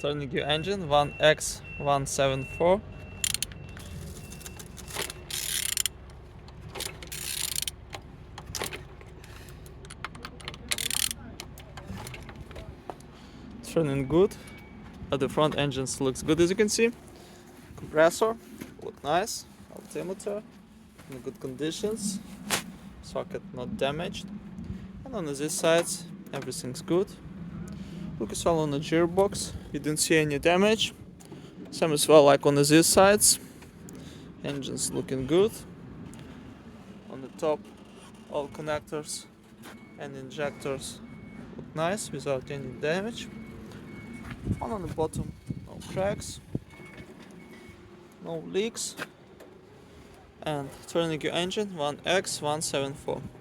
Turning your engine 1X174. It's running good. At the front engines looks good, as you can see. Compressor look nice. Altimeter in good conditions. Socket not damaged. And on this side everything's good. Look as well on the gearbox. You didn't see any damage. Same as well like on these sides. Engine's looking good. On the top, all connectors and injectors look nice without any damage. And on the bottom, no cracks, no leaks. And turning your engine 1X174.